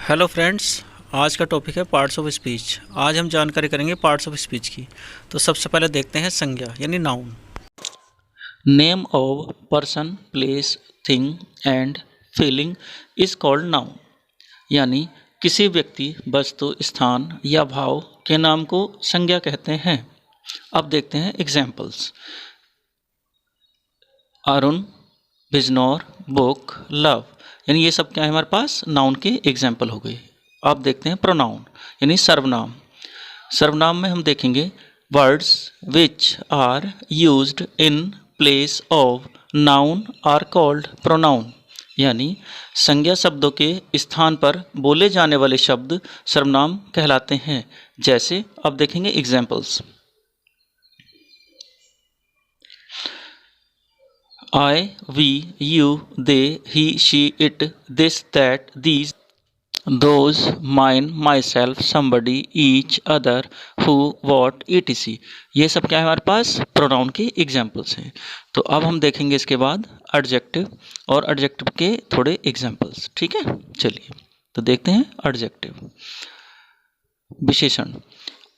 Hello friends. आज का topic है पार्ट्स ऑफ स्पीच। आज हम जानकारी करेंगे पार्ट्स ऑफ स्पीच की। तो सबसे पहले देखते हैं संज्ञा यानी noun. Name of person, place, thing and feeling is called noun. यानी किसी व्यक्ति, वस्तु, स्थान या भाव के नाम को संज्ञा कहते हैं। अब देखते हैं examples. Arun, Bijnor, book, love, यानी ये सब क्या है हमारे पास नाउन के एग्जाम्पल हो गए। अब देखते हैं प्रोनाउन यानी सर्वनाम। सर्वनाम में हम देखेंगे words which are used in place of noun are called pronoun. यानी संज्ञा शब्दों के स्थान पर बोले जाने वाले शब्द सर्वनाम कहलाते हैं। जैसे अब देखेंगे examples. I, we, you, they, he, she, it, this, that, these, those, mine, myself, somebody, each, other, who, what, etc. ये सब क्या है हमारे पास प्रोनाउन के एग्जाम्पल्स हैं। तो अब हम देखेंगे इसके बाद एडजेक्टिव और एडजेक्टिव के थोड़े एग्जाम्पल्स। ठीक है, चलिए तो देखते हैं एडजेक्टिव। विशेषण।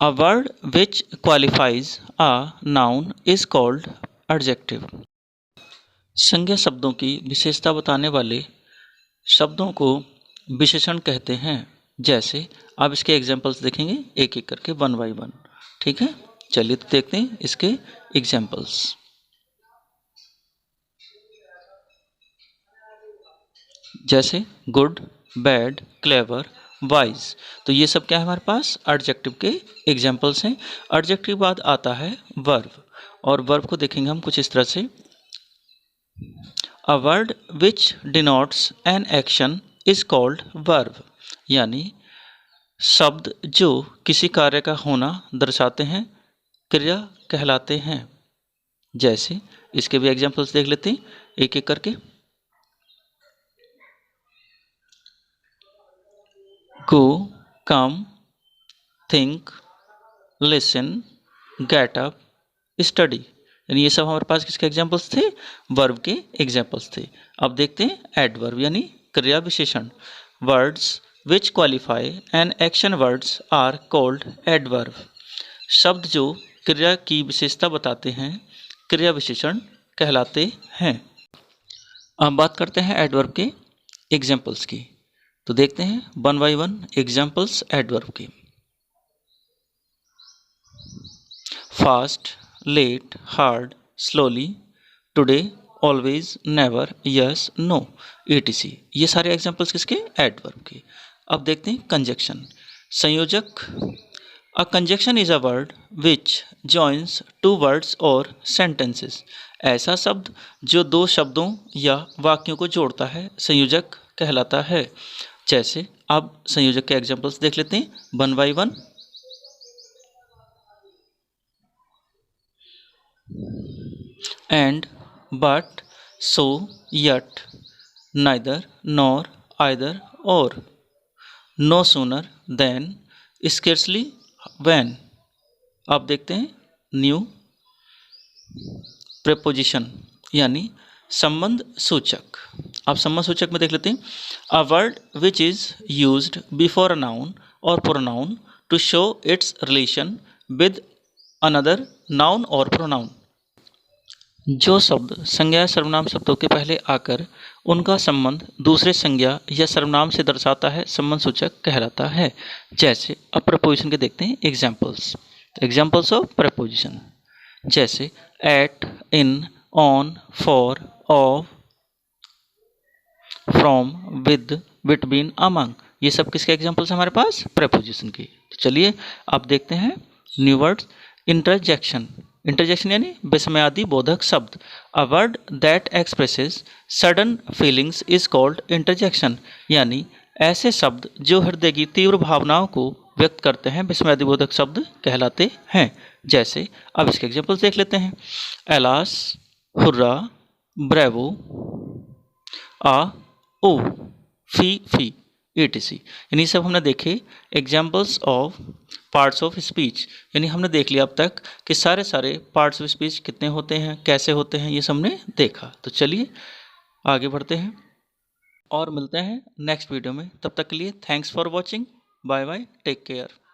अ word which qualifies a noun is called adjective. संज्ञा शब्दों की विशेषता बताने वाले शब्दों को विशेषण कहते हैं। जैसे आप इसके एग्जाम्पल्स देखेंगे एक एक करके वन बाई वन। ठीक है, चलिए तो देखते हैं इसके एग्जाम्पल्स। जैसे गुड, बैड, क्लेवर, वाइज, तो ये सब क्या है हमारे पास एडजेक्टिव के एग्जाम्पल्स हैं। एडजेक्टिव के बाद आता है वर्ब, और वर्ब को देखेंगे हम कुछ इस तरह से। A word which denotes an action is called verb। यानी शब्द जो किसी कार्य का होना दर्शाते हैं क्रिया कहलाते हैं। जैसे इसके भी एग्जाम्पल्स देख लेते हैं एक एक करके। Go, come, think, listen, get up, study, यानी ये सब हमारे पास किसके एग्जाम्पल्स थे, वर्ब के एग्जाम्पल्स थे। अब देखते हैं एडवर्ब यानी क्रिया विशेषण। Words which qualify an action words are called adverb. शब्द जो क्रिया की विशेषता बताते हैं क्रिया विशेषण कहलाते हैं। अब बात करते हैं एडवर्ब के एग्जाम्पल्स की। तो देखते हैं one by one examples adverb के। Fast, late, hard, slowly, today, always, never, yes, no, etc। ये सारे एग्जाम्पल्स किसके एडवर्ब के। अब देखते हैं कंजक्शन। संयोजक। A conjunction is a word which joins two words और सेंटेंसेस। ऐसा शब्द जो दो शब्दों या वाक्यों को जोड़ता है संयोजक कहलाता है। जैसे अब संयोजक के एग्जाम्पल्स देख लेते हैं one by one. and, but, so, yet, neither, nor, either, or, no sooner than, scarcely, when। अब देखते हैं न्यू प्रेपोजिशन यानी संबंध सूचक। अब संबंध सूचक में देख लेते हैं a word which is used before a noun और pronoun to show its relation with another noun और प्रोनाउन। जो शब्द संज्ञा या सर्वनाम शब्दों के पहले आकर उनका संबंध दूसरे संज्ञा या सर्वनाम से दर्शाता है संबंध सूचक कहलाता है। जैसे अब प्रपोजिशन के देखते हैं एग्जाम्पल्स। एग्जाम्पल्स ऑफ प्रपोजिशन जैसे at, in, on, for, of, from, with, between, among, ये सब किसके एग्जाम्पल्स हमारे पास प्रपोजिशन के। तो चलिए अब देखते हैं न्यू वर्ड्स। इंटरजेक्शन। इंटरजेक्शन यानी विस्मयादि बोधक शब्द। A word that expresses sudden feelings is called interjection. यानी ऐसे शब्द जो हृदय की तीव्र भावनाओं को व्यक्त करते हैं विस्मयादि बोधक शब्द कहलाते हैं। जैसे अब इसके एग्जाम्पल्स देख लेते हैं एलास, हुर्रा, ब्रेवो, आ, ओ, फी, etc। यानी सब हमने देखे examples of parts of speech. यानी हमने देख लिया अब तक कि सारे पार्ट्स ऑफ स्पीच कितने होते हैं, कैसे होते हैं, ये सब हमने देखा। तो चलिए आगे बढ़ते हैं। और मिलते हैं नेक्स्ट वीडियो में। तब तक के लिए thanks for watching. Bye bye, take care.